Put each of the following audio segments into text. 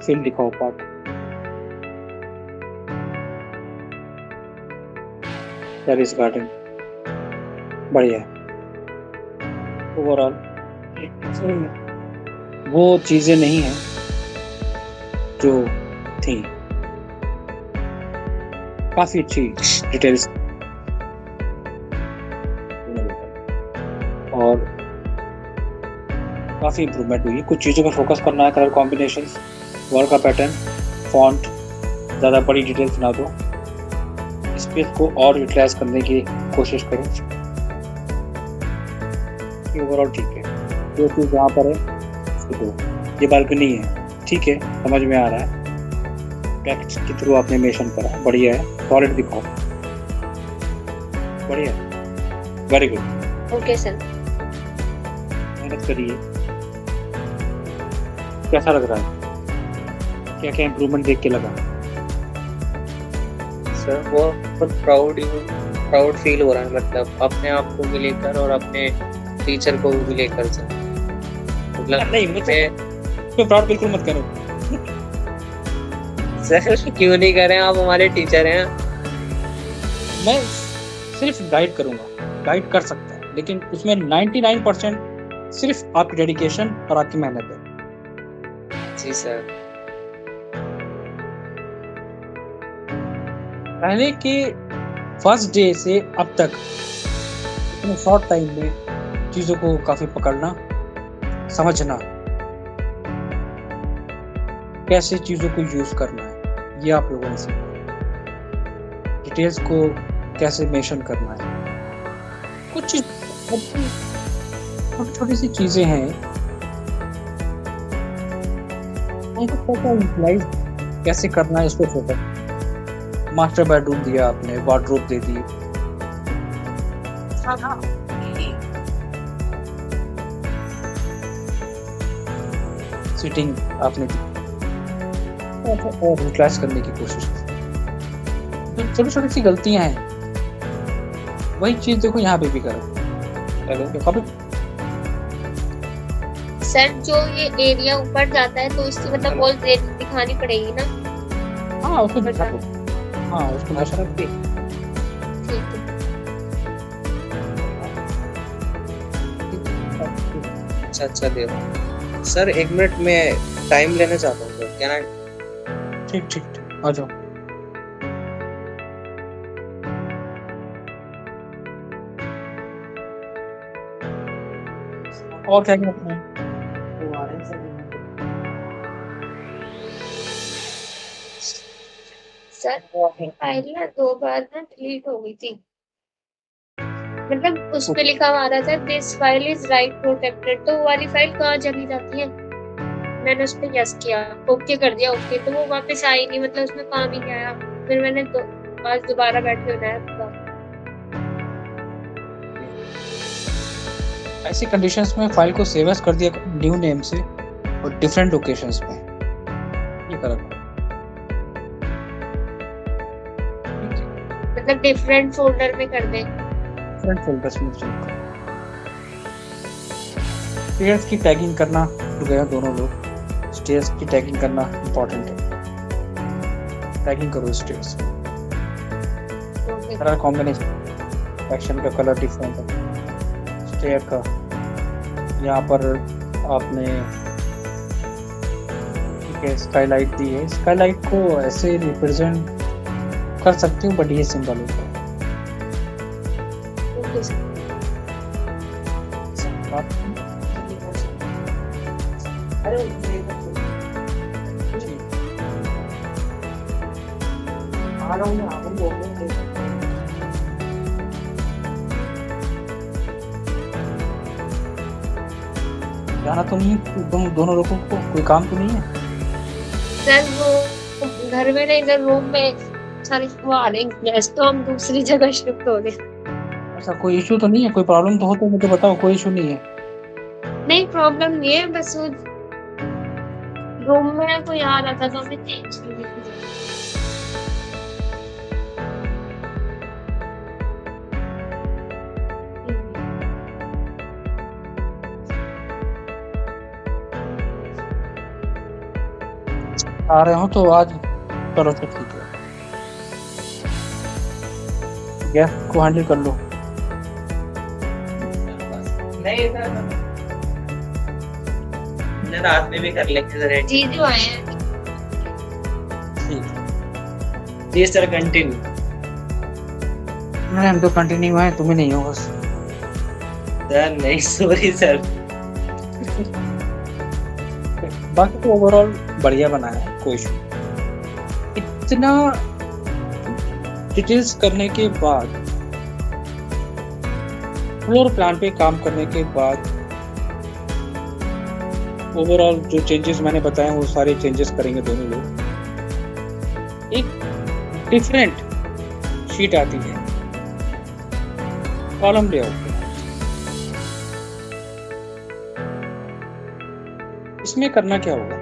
Field दिखाओ part. Terrace garden बढ़िया है। ओवरऑल वो चीजें नहीं हैं जो थी। काफी अच्छी डिटेल्स और काफी इम्प्रूवमेंट हुई है। कुछ चीज़ों पर फोकस करना है, कलर कॉम्बिनेशंस, वर्ड का पैटर्न, फॉन्ट, ज़्यादा बड़ी डिटेल्स ना दो, स्पेस को और यूटिलाइज करने की कोशिश करो। ओवरऑल ठीक है। जो चीज़ यहाँ पर है उसको दो। ये बालकनी है, ठीक है, समझ में आ रहा है। टेक्स्ट के थ्रू आपने मेंशन करा, बढ़िया है। सॉलिड दिखाओ, बढ़िया है, वेरी गुड। Okay sir. मेहनत करिए। कैसा लग रहा है? क्या क्या इम्प्रूवमेंट देख के लगा? सर बहुत प्राउड फील हो रहा है, मतलब अपने आप को भी लेकर और अपने टीचर को भी लेकर सर। मतलब नहीं, मुझे प्राउड बिल्कुल मत करो। सर क्यों नहीं कर रहे हैं, आप हमारे टीचर हैं। मैं सिर्फ गाइड करूंगा, गाइड कर सकता है, लेकिन उसमें 99% सिर्फ आपकी डेडिकेशन और आपकी मेहनत है। जी सर। पहले के फर्स्ट डे से अब तक इतने शॉर्ट टाइम में चीज़ों को काफ़ी पकड़ना, समझना, कैसे चीज़ों को यूज़ करना है, ये आप लोगों ने सीखा। डिटेल्स को कैसे मेंशन करना है, कुछ छोटी छोटी सी चीज़ें हैं उनको यूटिलाइज कैसे करना है, इस पर फोकस। मास्टर बेडरूम दिया आपने, वार्डरोब दे दी, सीटिंग आपने दी, और यूटिलाइज करने की कोशिश की। छोटी छोटी सी गलतियां हैं, वही चीज देखो यहाँ पे भी करो। सर जो ये एरिया ऊपर जाता है तो इसकी मतलब वॉल दिखानी पड़ेगी ना? हाँ उसको दिखा दो, हाँ उसको नशा रख दे। ठीक है। अच्छा देखो सर, 1 मिनट में टाइम लेना चाहता हूँ सर, क्या ना? ठीक ठीक ठीक, आ जाओ। और क्या करना है? सर फाइल ना 2 बार ना डिलीट हो गई थी, मतलब उस पे लिखा हुआ रहा था this file is right protected, तो वो वाली फाइल कहाँ चली जाती है? मैंने उस पर यस किया, ओके कर दिया, ओके, तो वो वापस आई नहीं, मतलब उसमें काम ही नहीं आया। फिर मैंने आज दोबारा बैठ के बनाया। ऐसी कंडीशंस में फाइल को सेव एज कर दिया न्यू नेम से और डिफरेंट लोकेशंस पे, ये करा। मतलब डिफरेंट फोल्डर में कर दें, डिफरेंट फोल्डर्स में सेव करो। स्टेयर्स की टैगिंग करना भूल गया दोनों लोग। स्टेयर्स की टैगिंग करना इंपॉर्टेंट है, टैगिंग करो स्टेयर्स। कलर कॉम्बिनेशन, सेक्शन का कलर डिफरेंट है, स्टेयर का। यहाँ पर आपने ठीक है स्काईलाइट दी है, स्काईलाइट को ऐसे रिप्रेजेंट कर सकते हो, बट ये सिंबल होता है। जाना तो नहीं है दोनों लोगों को, कोई काम तो नहीं है? सर वो घर में नहीं, इधर रूम में सारी वो आ रही गेस्ट, तो हम दूसरी जगह शिफ्ट हो गए। ऐसा कोई इशू तो नहीं है? कोई प्रॉब्लम तो हो तो मुझे बताओ, कोई इशू नहीं है? नहीं प्रॉब्लम नहीं है, बस वो रूम में कोई आ रहा था तो हमें चेंज कर दिया। आ रहे हो तो आज चलो तो ठीक है, गैस को हैंडल कर लो। नहीं सर रात में भी कर लेंगे सर। जीजू आए हैं। जी सर कंटिन्यू। नहीं, हम तो कंटिन्यू है, तुम्हें नहीं हो बस। सर नहीं सॉरी सर। बाकी तो ओवरऑल बढ़िया बना है, कोई इशू। इतना डिटेल्स करने के बाद, फ्लोर प्लान पे काम करने के बाद, ओवरऑल जो चेंजेस मैंने बताए वो सारे चेंजेस करेंगे दोनों लोग। एक डिफरेंट शीट आती है कॉलम लेआउट। इसमें करना क्या होगा,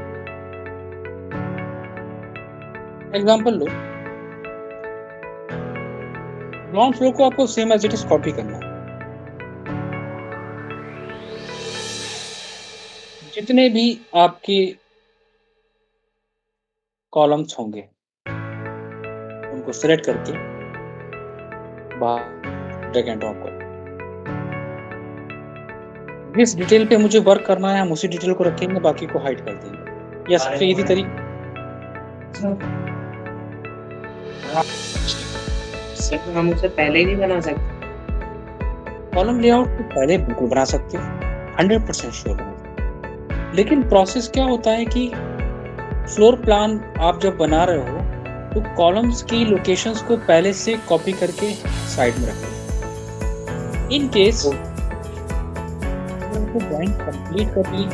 एग्जांपल लो, ग्राउंड फ्लोर को आपको same as it is copy करना है। जितने भी आपके कॉलम्स होंगे उनको सिलेक्ट करके बाहर ड्रैग एंड ड्रॉप करो। जिस डिटेल पे मुझे वर्क करना है हम उसी डिटेल को रखेंगे, बाकी को हाइड कर देंगे। यह सबसे इजी तरीका। सर हम उसे पहले ही नहीं बना सकते? कॉलम लेआउट को पहले बिल्कुल बना सकते हो, 100% श्योर बना सकते हो। लेकिन प्रोसेस क्या होता है कि फ्लोर प्लान आप जब बना रहे हो तो कॉलम्स की लोकेशंस को पहले से कॉपी करके साइड में रखो। इन केस ड्राइंग कंप्लीट कर ली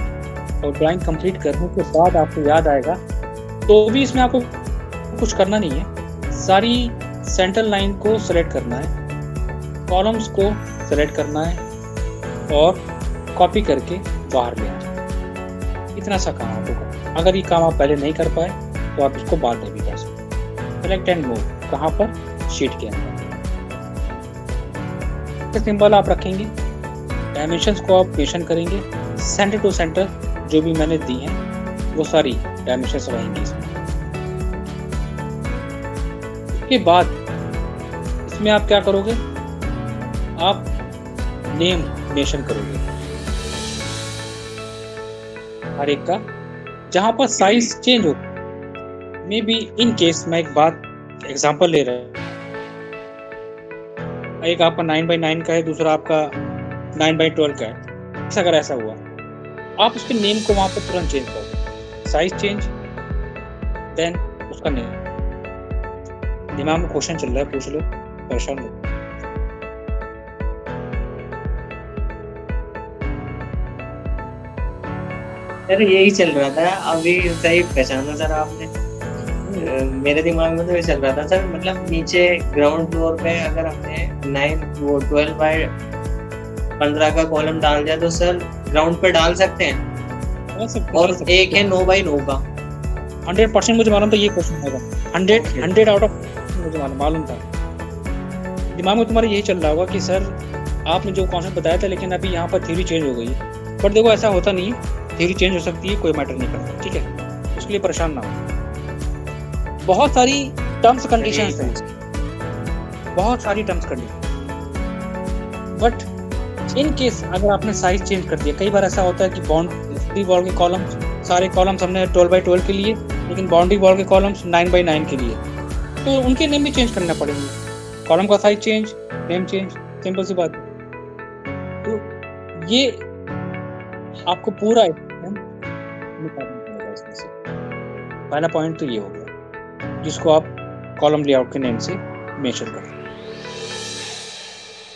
और ड्राइंग कंप्लीट करने के बाद आपको याद आएगा तो भी इसमें आपको कुछ करना नहीं है। सारी सेंट्रल लाइन को सेलेक्ट करना है, कॉलम्स को सेलेक्ट करना है और कॉपी करके बाहर ले आना। इतना सा काम आपको करना। अगर ये काम आप पहले नहीं कर पाए तो आप इसको बाद में भी कर सकते हैं। सेलेक्ट एंड मूव, कहाँ पर, शीट के अंदर। सिंबल आप रखेंगे, डायमेंशंस को आप मेंशन करेंगे, सेंटर टू सेंटर जो भी मैंने दी हैं वो सारी डायमेंशंस रहेंगी इसमें। उसके बाद इसमें आप क्या करोगे, आप नेम मेंशन करोगे हर एक का, जहां पर साइज चेंज हो। मे बी इन केस मैं एक बात एग्जांपल ले रहा हूँ, एक आपका 9x9 का है, दूसरा आपका 9x12 का है। अगर ऐसा हुआ आप उसके नेम को वहां पर तुरंत चेंज करो, साइज चेंज, देन उसका नेम। दिमाग में क्वेश्चन चल रहा है, पूछ लो, परेशान हो। सर यही चल रहा था अभी, सही पहचाना सर आपने। मेरे दिमाग में तो ये चल रहा था सर, मतलब नीचे ग्राउंड फ्लोर पे अगर हमने 12x15 का कॉलम डाल दिया तो सर ग्राउंड पे डाल सकते हैं। और एक है 9x9 का। 100% मुझे मालूम था ये क्वेश्चन होगा। 100 आउट ऑफ मुझे मालूम था। दिमाग में तुम्हारा यही चल रहा होगा कि सर आपने जो कॉन्सेप्ट बताया था लेकिन अभी यहाँ पर थ्योरी चेंज हो गई है। पर देखो ऐसा होता नहीं है, थ्योरी चेंज हो सकती है, कोई मैटर नहीं करता, ठीक है। उसके लिए परेशान ना हो। बहुत सारी टर्म्स कंडीशंस हैं, बहुत सारी terms condition. But in case अगर आपने साइज चेंज कर दिया, कई बार ऐसा होता है कि बाउंड्री वॉल के कॉलम्स, सारे कॉलम्स हमने 12x12 के लिए, लेकिन बाउंड्री वॉल के कॉलम्स 9x9 के लिए, तो उनके नेम भी चेंज करना पड़ेंगे। कॉलम का size change, name change, simple सी बात है। तो ये आपको पूरा निकालना पड़ेगा इसमें से। पहला पॉइंट तो ये हो गया जिसको आप कॉलम लेआउट के नेम से मेंशन करते हैं।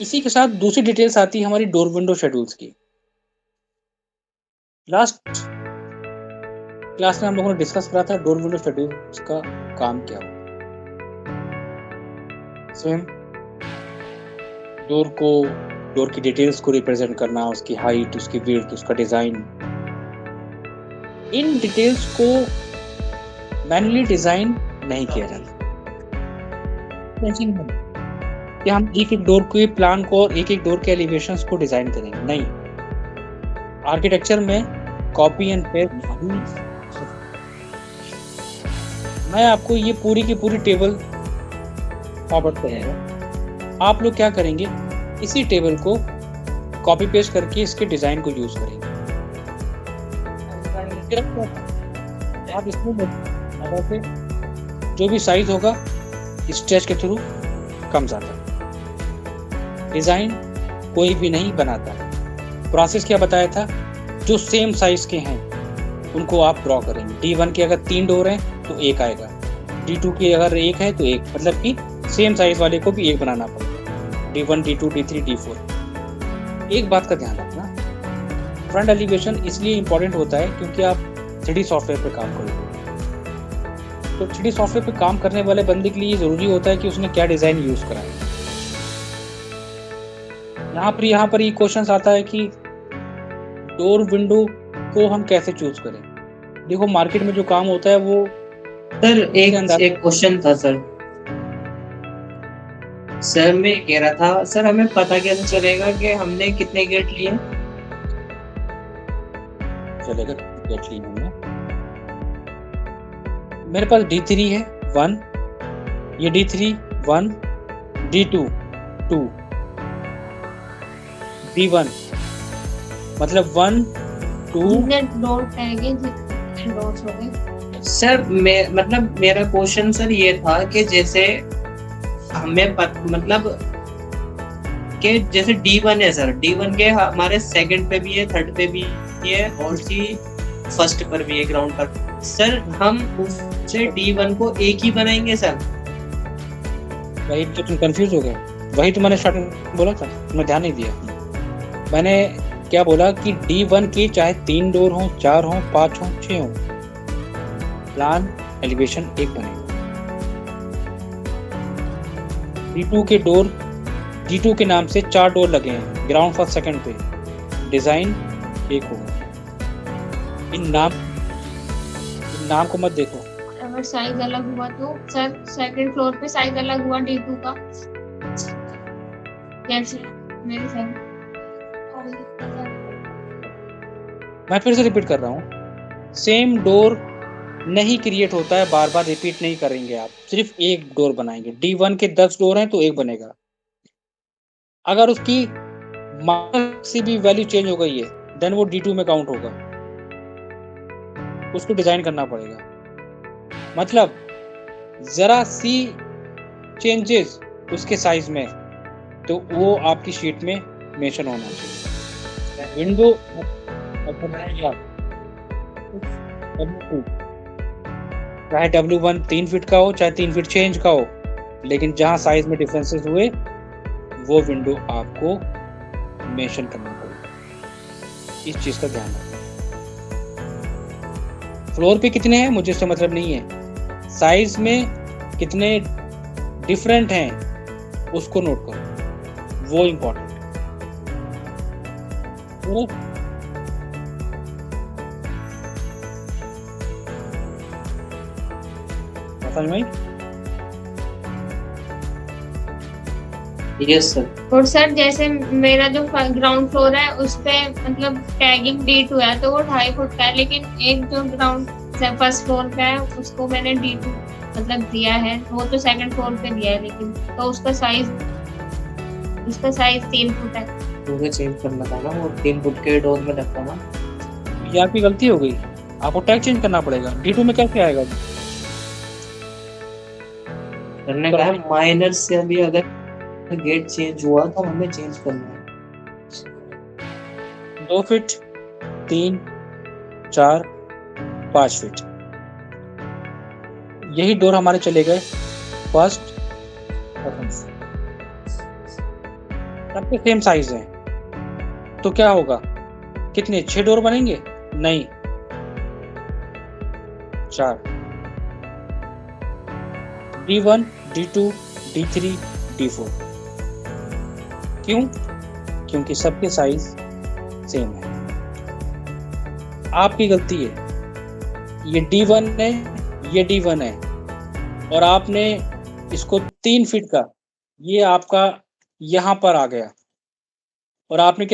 इसी के साथ दूसरी डिटेल्स आती है हमारी डोर विंडो शेड्यूल्स की। लास्ट क्लास में हम लोगों ने डिस्कस करा था डोर विंडो शेड्यूल्स का काम क्या हो। सेम डोर की डिटेल्स को रिप्रेजेंट करना, उसकी हाइट, उसकी विड्थ, उसका डिजाइन। इन डिटेल्स को मैन्युअली डिजाइन नहीं किया जाता कि हम एक एक डोर के प्लान को और एक एक डोर के एलिवेशंस को डिजाइन करेंगे, नहीं। आर्किटेक्चर में कॉपी एंड पेस्ट मैं आपको ये पूरी की पूरी टेबल फॉरवर्ड करूँगा। आप लोग क्या करेंगे, इसी टेबल को कॉपी पेस्ट करके इसके डिज़ाइन को यूज़ करेंगे। आप इसमें जो भी साइज होगा स्ट्रेच के थ्रू कम जाता है। डिज़ाइन कोई भी नहीं बनाता। प्रोसेस क्या बताया था, जो सेम साइज के हैं उनको आप ड्रॉ करेंगे। D1 के अगर 3 डोर हैं तो 1 आएगा, D2 की अगर 1 है तो 1, मतलब कि सेम साइज वाले को भी 1 बनाना पड़ेगा। D1, D2, D3, D4। एक बात का ध्यान रखना, फ्रंट एलिवेशन इसलिए इम्पोर्टेंट होता है क्योंकि आप 3D सॉफ्टवेयर पर काम करोगे। तो 3D सॉफ्टवेयर पर काम करने वाले बंदे के लिए ज़रूरी होता है कि उसने क्या डिज़ाइन यूज़ करा है। यहाँ पर ये क्वेश्चन आता है कि डोर विंडो को हम कैसे चूज करें। देखो मार्केट में जो काम होता है वो सर एक क्वेश्चन था सर मैं कह रहा था सर, हमें पता कैसे चलेगा कि हमने कितने गेट लिए? चलेगा गेट लिए हमने, मेरे पास D3 है 1, ये D3 1, D2 2, D1 मतलब 1 2 सर मतलब मेरा क्वेश्चन सर ये था कि जैसे हमें मतलब कि जैसे D1 है सर, D1 के हमारे सेकंड पे भी है, थर्ड पे भी है और फर्स्ट पर भी है, ग्राउंड पर। सर हम उससे D1 को एक ही बनाएंगे सर? वही तो तुम कंफ्यूज हो गए, वही तो मैंने स्टार्टिंग में बोला था, तुमने ध्यान नहीं दिया। मैंने क्या बोला कि D1 के चाहे 3 डोर हों, 4 हों, 5 हों, 6 हों, प्लान एलिवेशन एक बनेगा। D2 के नाम से 4 डोर लगे हैं ग्राउंड फर्स्ट सेकंड पे, डिजाइन एक होगा। इन नाम को मत देखो। अगर साइज अलग हुआ तो सर सेकंड फ्लोर पे साइज अलग हुआ D2 का कैसे? मेरे साइज मैं फिर से रिपीट कर रहा हूँ, सेम डोर नहीं क्रिएट होता है, बार बार रिपीट नहीं करेंगे आप, सिर्फ एक डोर बनाएंगे। D1 के 10 डोर हैं तो एक बनेगा। अगर उसकी से भी वैल्यू चेंज हो गई है देन वो D2 में काउंट होगा, उसको डिजाइन करना पड़ेगा। मतलब जरा सी चेंजेस उसके साइज में तो वो आपकी शीट में मेंशन होना चाहिए। विंडो चाहे W1 3 फीट का हो, चाहे 3 फीट चेंज का हो, लेकिन जहां साइज में डिफरेंसेस हुए वो विंडो आपको मेंशन करना पड़ेगा। इस चीज का ध्यान रखना। फ्लोर पे कितने हैं मुझे इससे मतलब नहीं है, साइज में कितने डिफरेंट हैं उसको नोट करो, वो इम्पोर्टेंट है। समझ में? Yes sir. और सर जैसे मेरा जो ग्राउंड फ्लोर है उस पे मतलब टैगिंग D2 है तो वो 2.5 फुट का है, लेकिन एक जो ग्राउंड फर्स्ट फ्लोर पे है उसको मैंने D2 मतलब दिया है, वो तो सेकंड फ्लोर पे दिया है, लेकिन तो उसका साइज 3 फुट है। पूरे चेंज करना था ना, वो 3 फुट के डोर में लगता ना। ये आपकी गलती हो गई, आपको टैग चेंज करना पड़ेगा। D2 में कैसे आएगा? करने का माइनर से अभी अगर गेट चेंज हुआ तो हमें चेंज करना है। 2 फीट 3 4 5 फीट यही डोर हमारे चले गए फर्स्ट सेकंड, सबके सेम साइज है तो क्या होगा, कितने 6 डोर बनेंगे? नहीं 4। D1 D2 D3 D4। क्यों? क्योंकि सबके साइज सेम है। आपकी गलती है, ये D1 है, ये D1 है और आपने इसको 3 फीट का, ये आपका यहां पर आ गया और आपने क्या